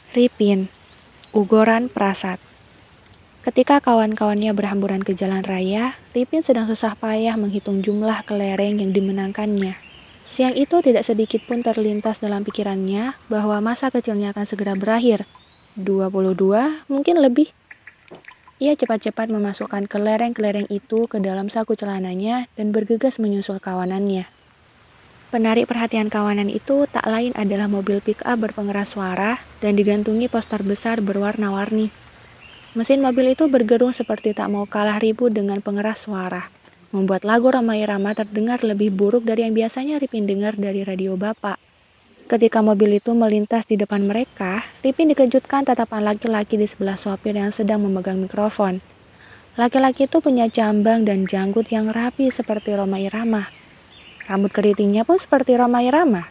Ripin, Ugoran Prasad. Ketika kawan-kawannya berhamburan ke jalan raya, Ripin sedang susah payah menghitung jumlah kelereng yang dimenangkannya. Siang itu tidak sedikit pun terlintas dalam pikirannya bahwa masa kecilnya akan segera berakhir. 22, mungkin lebih. Ia cepat-cepat memasukkan kelereng-kelereng itu ke dalam saku celananya dan bergegas menyusul kawanannya. Penarik perhatian kawanan itu tak lain adalah mobil pick-up berpengeras suara dan digantungi poster besar berwarna-warni. Mesin mobil itu bergerung seperti tak mau kalah ribut dengan pengeras suara, membuat lagu Rhoma Irama terdengar lebih buruk dari yang biasanya Ripin dengar dari radio bapak. Ketika mobil itu melintas di depan mereka, Ripin dikejutkan tatapan laki-laki di sebelah sopir yang sedang memegang mikrofon. Laki-laki itu punya jambang dan janggut yang rapi seperti Rhoma Irama. Rambut keritingnya pun seperti Rhoma Irama.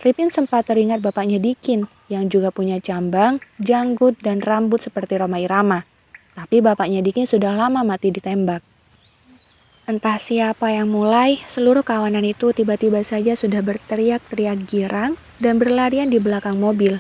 Ripin sempat teringat bapaknya Dikin, yang juga punya jambang, janggut, dan rambut seperti Rhoma Irama. Tapi bapaknya Dikin sudah lama mati ditembak. Entah siapa yang mulai, seluruh kawanan itu tiba-tiba saja sudah berteriak-teriak girang dan berlarian di belakang mobil.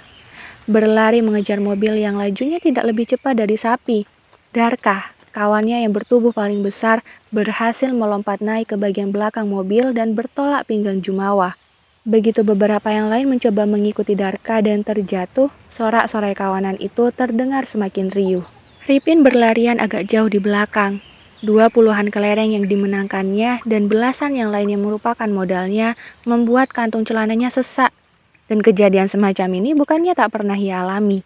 Berlari mengejar mobil yang lajunya tidak lebih cepat dari sapi. Darkah, kawannya yang bertubuh paling besar, berhasil melompat naik ke bagian belakang mobil dan bertolak pinggang Jumawa. Begitu beberapa yang lain mencoba mengikuti Darka dan terjatuh, sorak-sorai kawanan itu terdengar semakin riuh. Ripin berlarian agak jauh di belakang. 20-an kelereng yang dimenangkannya dan belasan yang lain yang merupakan modalnya membuat kantung celananya sesak. Dan kejadian semacam ini bukannya tak pernah ia alami.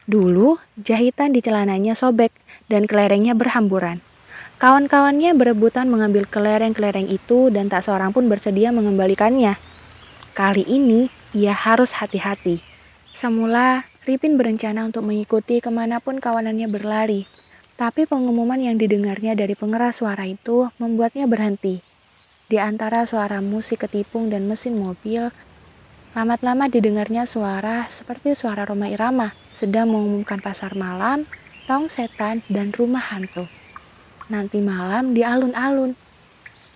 Dulu, jahitan di celananya sobek dan kelerengnya berhamburan. Kawan-kawannya berebutan mengambil kelereng-kelereng itu dan tak seorang pun bersedia mengembalikannya. Kali ini, ia harus hati-hati. Semula, Ripin berencana untuk mengikuti kemanapun kawanannya berlari. Tapi pengumuman yang didengarnya dari pengeras suara itu membuatnya berhenti. Di antara suara musik ketipung dan mesin mobil, lama-lama didengarnya suara seperti suara Rhoma Irama sedang mengumumkan pasar malam, tong setan, dan rumah hantu. Nanti malam di alun-alun.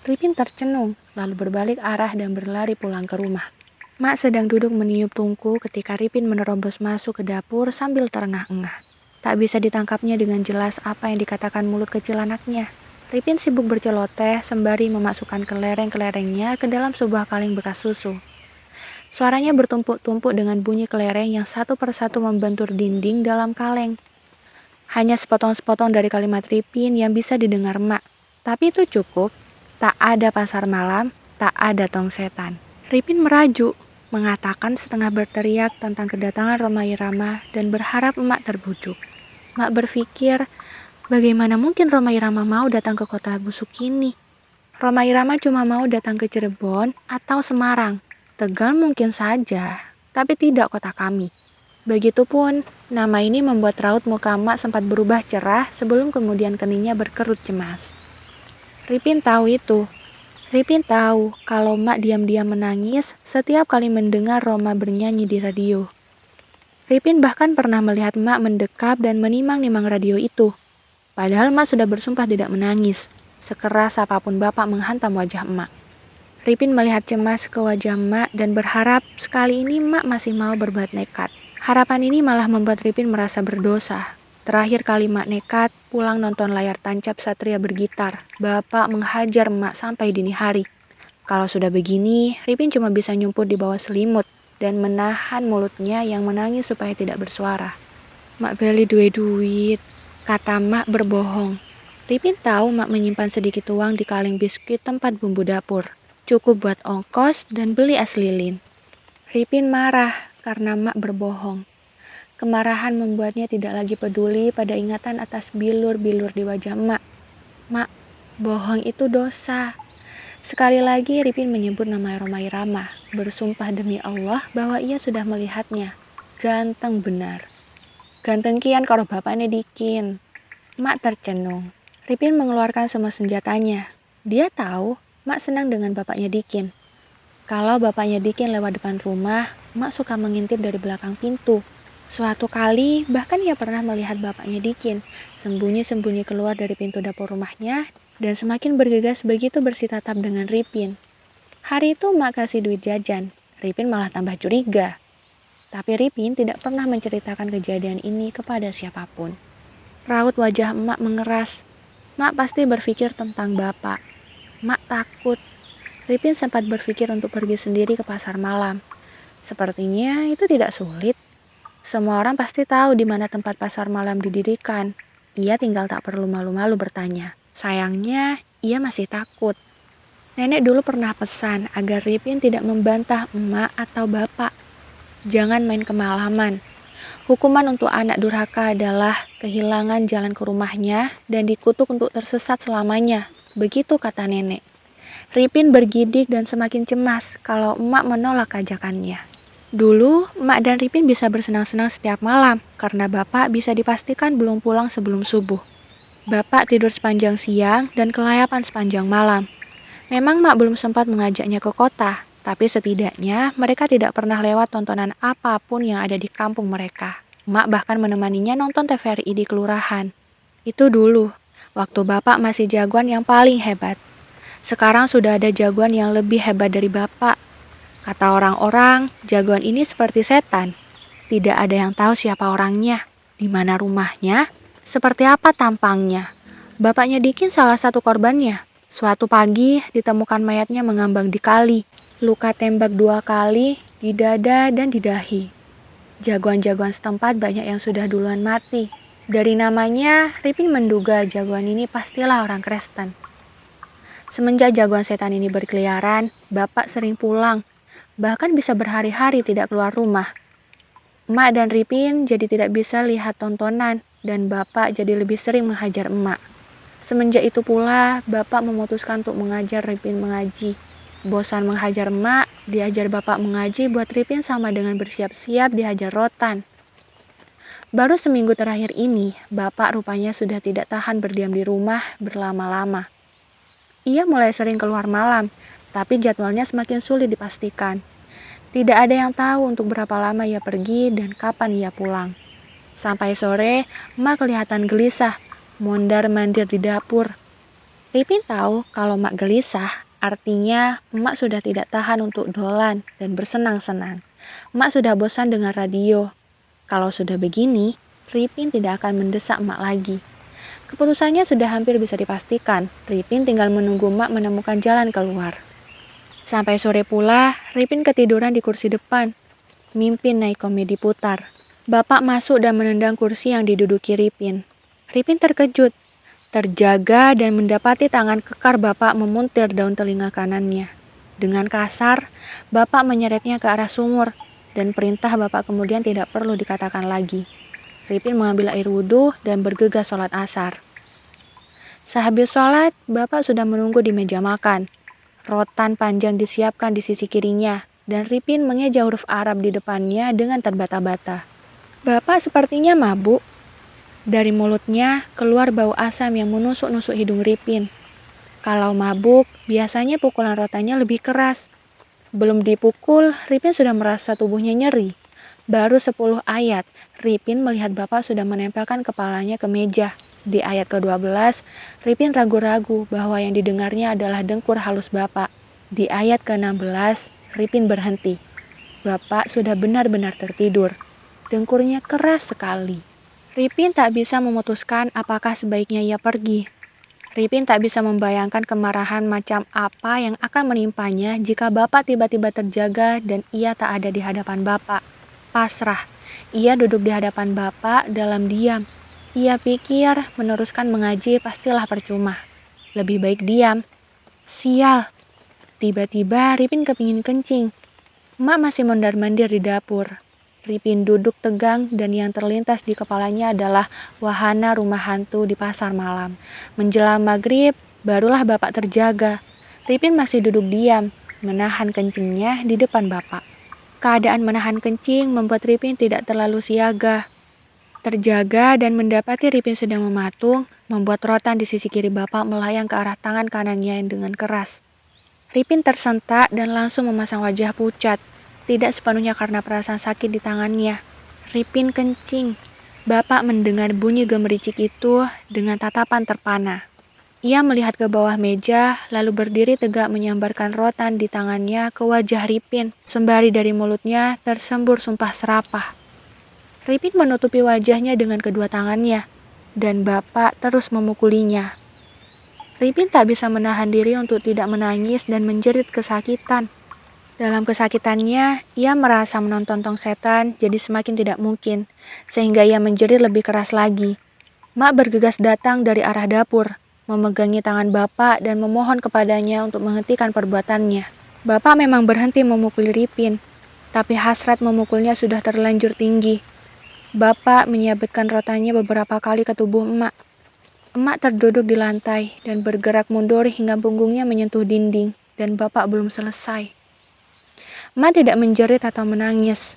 Ripin tercenung, lalu berbalik arah dan berlari pulang ke rumah. Mak sedang duduk meniup tungku ketika Ripin menerobos masuk ke dapur sambil terengah-engah. Tak bisa ditangkapnya dengan jelas apa yang dikatakan mulut kecil anaknya. Ripin sibuk berceloteh sembari memasukkan kelereng-kelerengnya ke dalam sebuah kaleng bekas susu. Suaranya bertumpuk-tumpuk dengan bunyi kelereng yang satu persatu membentur dinding dalam kaleng. Hanya sepotong-sepotong dari kalimat Ripin yang bisa didengar Mak. Tapi itu cukup. Tak ada pasar malam, tak ada tong setan. Ripin merajuk, mengatakan setengah berteriak tentang kedatangan Rhoma Irama dan berharap Mak terbujuk. Mak berpikir, bagaimana mungkin Rhoma Irama mau datang ke kota busuk ini? Rhoma Irama cuma mau datang ke Cirebon atau Semarang. Tegal mungkin saja, tapi tidak kota kami. Begitupun, nama ini membuat raut muka Mak sempat berubah cerah sebelum kemudian keningnya berkerut cemas. Ripin tahu itu. Ripin tahu kalau Mak diam-diam menangis setiap kali mendengar Rhoma bernyanyi di radio. Ripin bahkan pernah melihat Mak mendekap dan menimang-nimang radio itu. Padahal Mak sudah bersumpah tidak menangis, sekeras apapun Bapak menghantam wajah Mak. Ripin melihat cemas ke wajah Mak dan berharap sekali ini Mak masih mau berbuat nekat. Harapan ini malah membuat Ripin merasa berdosa. Terakhir kali Mak nekat, pulang nonton layar tancap Satria bergitar. Bapak menghajar Mak sampai dini hari. Kalau sudah begini, Ripin cuma bisa nyumput di bawah selimut dan menahan mulutnya yang menangis supaya tidak bersuara. Mak beli duit, kata Mak berbohong. Ripin tahu Mak menyimpan sedikit uang di kaleng biskuit tempat bumbu dapur. Cukup buat ongkos dan beli es lilin. Ripin marah karena Mak berbohong. Kemarahan membuatnya tidak lagi peduli pada ingatan atas bilur-bilur di wajah Mak. Mak, bohong itu dosa. Sekali lagi Ripin menyebut nama Rhoma Irama, bersumpah demi Allah bahwa ia sudah melihatnya. Ganteng benar. Ganteng kian karo bapaknya Dikin. Mak tercenung. Ripin mengeluarkan semua senjatanya. Dia tahu Mak senang dengan bapaknya Dikin. Kalau bapaknya Dikin lewat depan rumah, Mak suka mengintip dari belakang pintu. Suatu kali, bahkan ia pernah melihat bapaknya Dikin sembunyi-sembunyi keluar dari pintu dapur rumahnya dan semakin bergegas begitu bersitatap dengan Ripin. Hari itu Mak kasih duit jajan, Ripin malah tambah curiga. Tapi Ripin tidak pernah menceritakan kejadian ini kepada siapapun. Raut wajah emak mengeras. Mak pasti berpikir tentang bapak. Mak takut. Ripin sempat berpikir untuk pergi sendiri ke pasar malam. Sepertinya itu tidak sulit. Semua orang pasti tahu di mana tempat pasar malam didirikan. Ia tinggal tak perlu malu-malu bertanya. Sayangnya, ia masih takut. Nenek dulu pernah pesan agar Ripin tidak membantah emak atau bapak. Jangan main kemalaman. Hukuman untuk anak durhaka adalah kehilangan jalan ke rumahnya dan dikutuk untuk tersesat selamanya. Begitu kata nenek. Ripin bergidik dan semakin cemas kalau emak menolak ajakannya. Dulu, emak dan Ripin bisa bersenang-senang setiap malam karena bapak bisa dipastikan belum pulang sebelum subuh. Bapak tidur sepanjang siang dan kelayapan sepanjang malam. Memang mak belum sempat mengajaknya ke kota, tapi setidaknya mereka tidak pernah lewat tontonan apapun yang ada di kampung mereka. Mak bahkan menemaninya nonton TVRI di kelurahan. Itu dulu, waktu bapak masih jagoan yang paling hebat. Sekarang sudah ada jagoan yang lebih hebat dari bapak. Kata orang-orang, jagoan ini seperti setan. Tidak ada yang tahu siapa orangnya, di mana rumahnya, seperti apa tampangnya. Bapaknya Dikin salah satu korbannya. Suatu pagi ditemukan mayatnya mengambang di kali. Luka tembak 2 kali di dada dan di dahi. Jagoan-jagoan setempat banyak yang sudah duluan mati. Dari namanya, Ripin menduga jagoan ini pastilah orang Kristen. Semenjak jagoan setan ini berkeliaran, bapak sering pulang. Bahkan bisa berhari-hari tidak keluar rumah. Emak dan Ripin jadi tidak bisa lihat tontonan dan bapak jadi lebih sering menghajar emak. Semenjak itu pula, bapak memutuskan untuk mengajar Ripin mengaji. Bosan menghajar emak, diajar bapak mengaji buat Ripin sama dengan bersiap-siap dihajar rotan. Baru seminggu terakhir ini, bapak rupanya sudah tidak tahan berdiam di rumah berlama-lama. Ia mulai sering keluar malam, tapi jadwalnya semakin sulit dipastikan. Tidak ada yang tahu untuk berapa lama ia pergi dan kapan ia pulang. Sampai sore, emak kelihatan gelisah, mondar-mandir di dapur. Ripin tahu kalau emak gelisah, artinya emak sudah tidak tahan untuk dolan dan bersenang-senang. Emak sudah bosan dengar radio. Kalau sudah begini, Ripin tidak akan mendesak emak lagi. Keputusannya sudah hampir bisa dipastikan. Ripin tinggal menunggu emak menemukan jalan keluar. Sampai sore pula, Ripin ketiduran di kursi depan. Mimpi naik komedi putar. Bapak masuk dan menendang kursi yang diduduki Ripin. Ripin terkejut, terjaga dan mendapati tangan kekar bapak memuntir daun telinga kanannya. Dengan kasar, bapak menyeretnya ke arah sumur dan perintah bapak kemudian tidak perlu dikatakan lagi. Ripin mengambil air wudhu dan bergegas sholat asar. Sehabis sholat, bapak sudah menunggu di meja makan. Rotan panjang disiapkan di sisi kirinya dan Ripin mengeja huruf Arab di depannya dengan terbata-bata. Bapak sepertinya mabuk. Dari mulutnya keluar bau asam yang menusuk-nusuk hidung Ripin. Kalau mabuk, biasanya pukulan rotannya lebih keras. Belum dipukul, Ripin sudah merasa tubuhnya nyeri. Baru 10 ayat, Ripin melihat bapak sudah menempelkan kepalanya ke meja. Di ayat ke-12, Ripin ragu-ragu bahwa yang didengarnya adalah dengkur halus bapak. Di ayat ke-16, Ripin berhenti. Bapak sudah benar-benar tertidur. Dengkurnya keras sekali. Ripin tak bisa memutuskan apakah sebaiknya ia pergi. Ripin tak bisa membayangkan kemarahan macam apa yang akan menimpanya jika bapak tiba-tiba terjaga dan ia tak ada di hadapan bapak. Pasrah, ia duduk di hadapan bapak dalam diam. Ia pikir meneruskan mengaji pastilah percuma. Lebih baik diam. Sial. Tiba-tiba Ripin kepingin kencing. Emak masih mondar-mandir di dapur. Ripin duduk tegang dan yang terlintas di kepalanya adalah wahana rumah hantu di pasar malam. Menjelang maghrib, barulah bapak terjaga. Ripin masih duduk diam, menahan kencingnya di depan bapak. Keadaan menahan kencing membuat Ripin tidak terlalu siaga. Terjaga dan mendapati Ripin sedang mematung, membuat rotan di sisi kiri bapak melayang ke arah tangan kanannya dengan keras. Ripin tersentak dan langsung memasang wajah pucat. Tidak sepenuhnya karena perasaan sakit di tangannya. Ripin kencing. Bapak mendengar bunyi gemericik itu dengan tatapan terpana. Ia melihat ke bawah meja, lalu berdiri tegak menyambarkan rotan di tangannya ke wajah Ripin, sembari dari mulutnya tersembur sumpah serapah. Ripin menutupi wajahnya dengan kedua tangannya, dan bapak terus memukulinya. Ripin tak bisa menahan diri untuk tidak menangis dan menjerit kesakitan. Dalam kesakitannya, ia merasa menonton tong setan jadi semakin tidak mungkin, sehingga ia menjerit lebih keras lagi. Mak bergegas datang dari arah dapur, memegangi tangan bapak dan memohon kepadanya untuk menghentikan perbuatannya. Bapak memang berhenti memukul Ripin, tapi hasrat memukulnya sudah terlanjur tinggi. Bapak menyabetkan rotannya beberapa kali ke tubuh emak. Emak terduduk di lantai dan bergerak mundur hingga punggungnya menyentuh dinding, dan bapak belum selesai. Emak tidak menjerit atau menangis.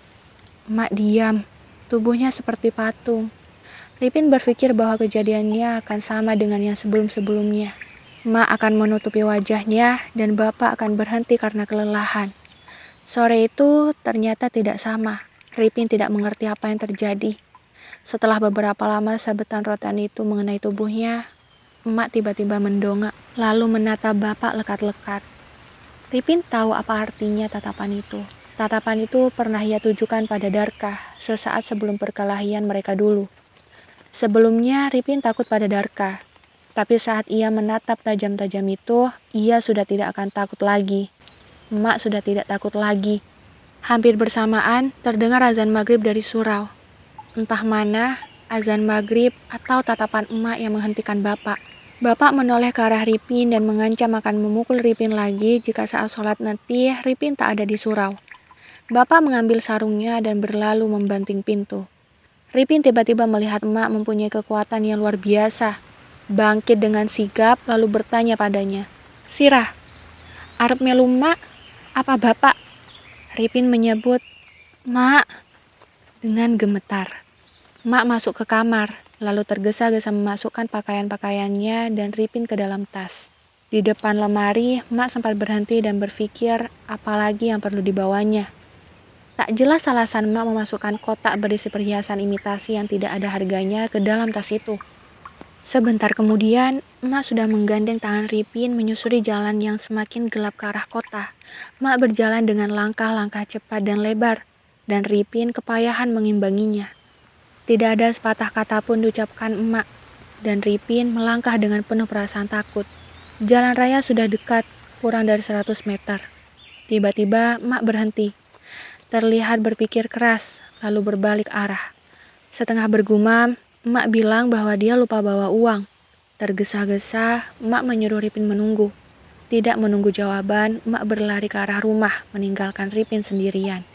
Emak diam, tubuhnya seperti patung. Ripin berpikir bahwa kejadiannya akan sama dengan yang sebelum-sebelumnya. Emak akan menutupi wajahnya dan bapak akan berhenti karena kelelahan. Sore itu ternyata tidak sama. Ripin tidak mengerti apa yang terjadi. Setelah beberapa lama sabetan rotan itu mengenai tubuhnya, emak tiba-tiba mendongak, lalu menatap bapak lekat-lekat. Ripin tahu apa artinya tatapan itu. Tatapan itu pernah ia tujukan pada Darka sesaat sebelum perkelahian mereka dulu. Sebelumnya Ripin takut pada Darka, tapi saat ia menatap tajam-tajam itu, ia sudah tidak akan takut lagi. Emak sudah tidak takut lagi. Hampir bersamaan terdengar azan maghrib dari surau. Entah mana, azan maghrib atau tatapan emak yang menghentikan bapak. Bapak menoleh ke arah Ripin dan mengancam akan memukul Ripin lagi jika saat sholat nanti Ripin tak ada di surau. Bapak mengambil sarungnya dan berlalu membanting pintu. Ripin tiba-tiba melihat emak mempunyai kekuatan yang luar biasa. Bangkit dengan sigap lalu bertanya padanya, "Sirah, arep melu mak? Apa bapak?" Ripin menyebut, "Mak," dengan gemetar. Mak masuk ke kamar, lalu tergesa-gesa memasukkan pakaian-pakaiannya dan Ripin ke dalam tas. Di depan lemari, Mak sempat berhenti dan berpikir apalagi yang perlu dibawanya. Tak jelas alasan Mak memasukkan kotak berisi perhiasan imitasi yang tidak ada harganya ke dalam tas itu. Sebentar kemudian, Mak sudah menggandeng tangan Ripin menyusuri jalan yang semakin gelap ke arah kota. Mak berjalan dengan langkah-langkah cepat dan lebar, dan Ripin kepayahan mengimbanginya. Tidak ada sepatah kata pun diucapkan emak, dan Ripin melangkah dengan penuh perasaan takut. Jalan raya sudah dekat, kurang dari 100 meter. Tiba-tiba emak berhenti. Terlihat berpikir keras, lalu berbalik arah. Setengah bergumam, emak bilang bahwa dia lupa bawa uang. Tergesa-gesa, emak menyuruh Ripin menunggu. Tidak menunggu jawaban, emak berlari ke arah rumah, meninggalkan Ripin sendirian.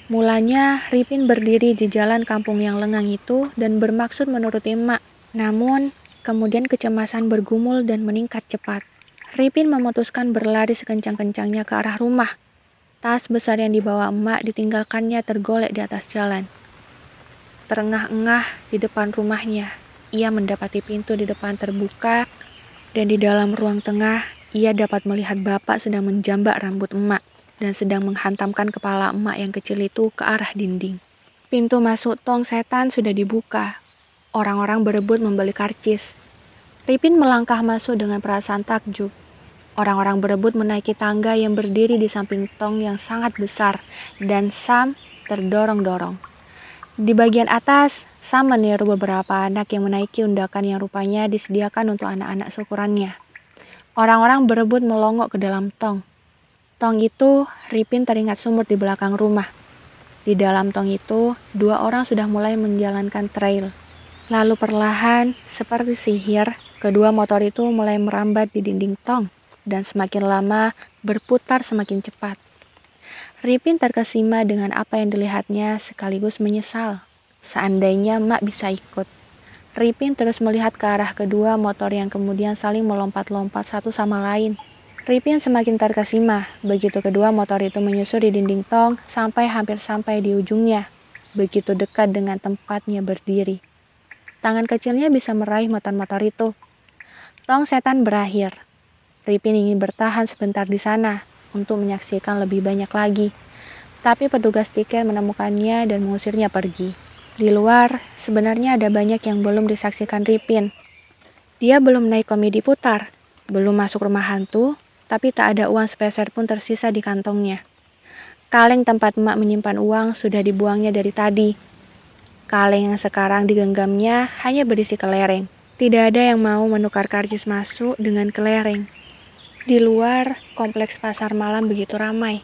Mulanya, Ripin berdiri di jalan kampung yang lengang itu dan bermaksud menuruti emak. Namun, kemudian kecemasan bergumul dan meningkat cepat. Ripin memutuskan berlari sekencang-kencangnya ke arah rumah. Tas besar yang dibawa emak ditinggalkannya tergolek di atas jalan. Terengah-engah di depan rumahnya, ia mendapati pintu di depan terbuka, dan di dalam ruang tengah, ia dapat melihat bapak sedang menjambak rambut emak dan sedang menghantamkan kepala emak yang kecil itu ke arah dinding. Pintu masuk tong setan sudah dibuka. Orang-orang berebut membeli karcis. Ripin melangkah masuk dengan perasaan takjub. Orang-orang berebut menaiki tangga yang berdiri di samping tong yang sangat besar, dan Sam terdorong-dorong. Di bagian atas, Sam meniru beberapa anak yang menaiki undakan yang rupanya disediakan untuk anak-anak seukurannya. Orang-orang berebut melongok ke dalam tong. Tong itu, Ripin teringat sumur di belakang rumah. Di dalam tong itu, 2 orang sudah mulai menjalankan trail. Lalu perlahan, seperti sihir, kedua motor itu mulai merambat di dinding tong, dan semakin lama berputar semakin cepat. Ripin terkesima dengan apa yang dilihatnya sekaligus menyesal. Seandainya Mak bisa ikut. Ripin terus melihat ke arah kedua motor yang kemudian saling melompat-lompat satu sama lain. Ripin semakin terkesima begitu kedua motor itu menyusuri dinding tong sampai hampir sampai di ujungnya, begitu dekat dengan tempatnya berdiri. Tangan kecilnya bisa meraih motor-motor itu. Tong setan berakhir. Ripin ingin bertahan sebentar di sana untuk menyaksikan lebih banyak lagi, tapi petugas tiket menemukannya dan mengusirnya pergi. Di luar, sebenarnya ada banyak yang belum disaksikan Ripin. Dia belum naik komedi putar, belum masuk rumah hantu, tapi tak ada uang sepeser pun tersisa di kantongnya. Kaleng tempat emak menyimpan uang sudah dibuangnya dari tadi. Kaleng yang sekarang digenggamnya hanya berisi kelereng. Tidak ada yang mau menukar karcis masuk dengan kelereng. Di luar, kompleks pasar malam begitu ramai.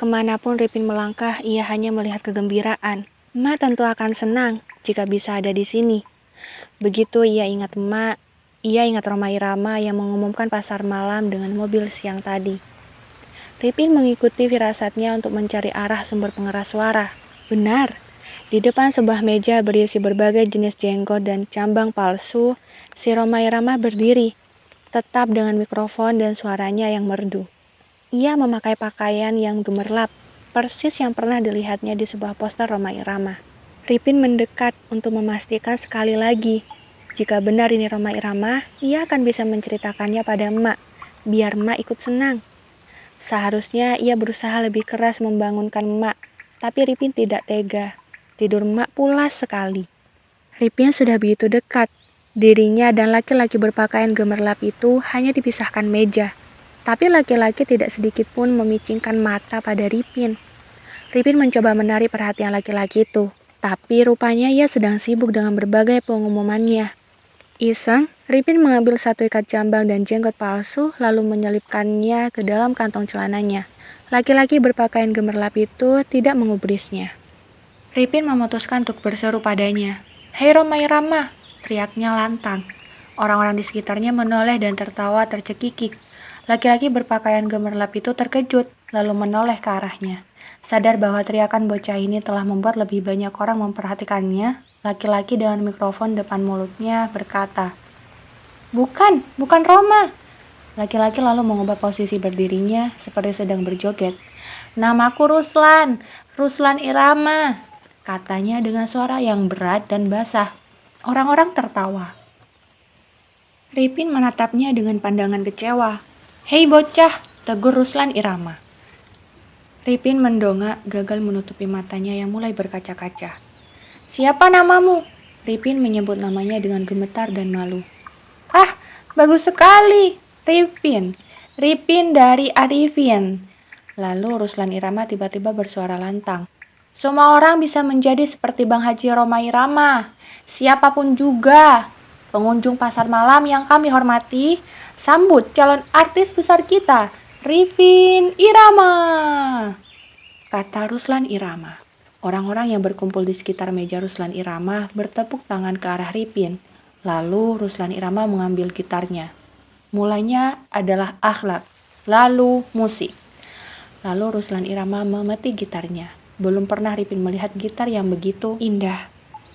Kemanapun Ripin melangkah, ia hanya melihat kegembiraan. Emak tentu akan senang jika bisa ada di sini. Begitu ia ingat emak, ia ingat Rhoma Irama yang mengumumkan pasar malam dengan mobil siang tadi. Ripin mengikuti firasatnya untuk mencari arah sumber pengeras suara. Benar, di depan sebuah meja berisi berbagai jenis jenggot dan cambang palsu, si Rhoma Irama berdiri, tetap dengan mikrofon dan suaranya yang merdu. Ia memakai pakaian yang gemerlap, persis yang pernah dilihatnya di sebuah poster Rhoma Irama. Ripin mendekat untuk memastikan sekali lagi. Jika benar ini Rhoma Irama, ia akan bisa menceritakannya pada emak, biar emak ikut senang. Seharusnya ia berusaha lebih keras membangunkan emak, tapi Ripin tidak tega. Tidur emak pulas sekali. Ripin sudah begitu dekat. Dirinya dan laki-laki berpakaian gemerlap itu hanya dipisahkan meja. Tapi laki-laki tidak sedikit pun memicingkan mata pada Ripin. Ripin mencoba menarik perhatian laki-laki itu, tapi rupanya ia sedang sibuk dengan berbagai pengumumannya. Iseng, Ripin mengambil satu ikat jambang dan jenggot palsu lalu menyelipkannya ke dalam kantong celananya. Laki-laki berpakaian gemerlap itu tidak mengubrisnya. Ripin memutuskan untuk berseru padanya. "Hei Rhoma Irama!" teriaknya lantang. Orang-orang di sekitarnya menoleh dan tertawa tercekikik. Laki-laki berpakaian gemerlap itu terkejut, lalu menoleh ke arahnya. Sadar bahwa teriakan bocah ini telah membuat lebih banyak orang memperhatikannya, laki-laki dengan mikrofon depan mulutnya berkata, bukan Rhoma." Laki-laki lalu mengubah posisi berdirinya seperti sedang berjoget. "Namaku Ruslan Irama," katanya dengan suara yang berat dan basah. Orang-orang tertawa. Ripin menatapnya dengan pandangan kecewa. "Hei bocah," tegur Ruslan Irama. Ripin mendongak, gagal menutupi matanya yang mulai berkaca-kaca. "Siapa namamu?" Ripin menyebut namanya dengan gemetar dan malu. "Ah, bagus sekali, Ripin. Ripin dari Arifin." Lalu Ruslan Irama tiba-tiba bersuara lantang. "Semua orang bisa menjadi seperti Bang Haji Rhoma Irama. Siapapun juga. Pengunjung pasar malam yang kami hormati, sambut calon artis besar kita, Ripin Irama," kata Ruslan Irama. Orang-orang yang berkumpul di sekitar meja Ruslan Irama bertepuk tangan ke arah Ripin. Lalu Ruslan Irama mengambil gitarnya. Mulanya adalah akhlak, lalu musik. Lalu Ruslan Irama memetik gitarnya. Belum pernah Ripin melihat gitar yang begitu indah.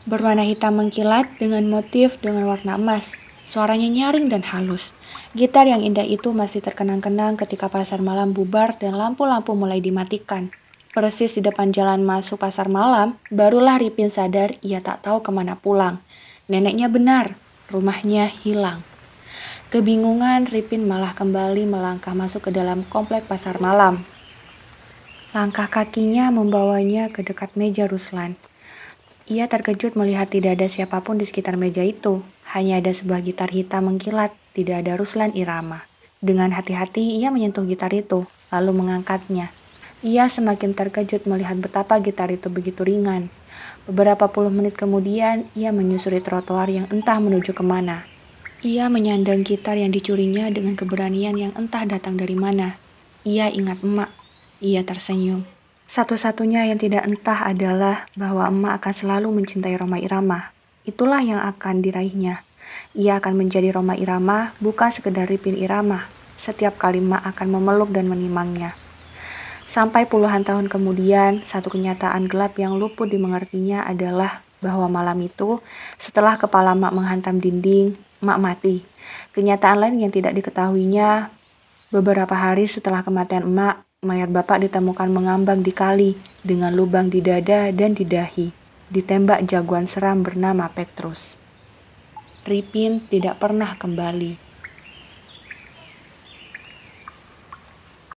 Berwarna hitam mengkilat dengan motif dengan warna emas. Suaranya nyaring dan halus. Gitar yang indah itu masih terkenang-kenang ketika pasar malam bubar dan lampu-lampu mulai dimatikan. Persis di depan jalan masuk pasar malam, barulah Ripin sadar ia tak tahu kemana pulang. Neneknya benar, rumahnya hilang. Kebingungan, Ripin malah kembali melangkah masuk ke dalam komplek pasar malam. Langkah kakinya membawanya ke dekat meja Ruslan. Ia terkejut melihat tidak ada siapapun di sekitar meja itu. Hanya ada sebuah gitar hitam mengkilat, tidak ada Ruslan Irama. Dengan hati-hati ia menyentuh gitar itu, lalu mengangkatnya. Ia semakin terkejut melihat betapa gitar itu begitu ringan. Beberapa puluh menit kemudian, ia menyusuri trotoar yang entah menuju kemana. Ia menyandang gitar yang dicurinya dengan keberanian yang entah datang dari mana. Ia ingat emak. Ia tersenyum. Satu-satunya yang tidak entah adalah bahwa emak akan selalu mencintai Rhoma Irama. Itulah yang akan diraihnya. Ia akan menjadi Rhoma Irama, bukan sekedar Ripin Irama. Setiap kali emak akan memeluk dan menimangnya. Sampai puluhan tahun kemudian, satu kenyataan gelap yang luput dimengertinya adalah bahwa malam itu, setelah kepala emak menghantam dinding, emak mati. Kenyataan lain yang tidak diketahuinya, beberapa hari setelah kematian emak, mayat bapak ditemukan mengambang di kali dengan lubang di dada dan di dahi, ditembak jagoan seram bernama Petrus. Ripin tidak pernah kembali.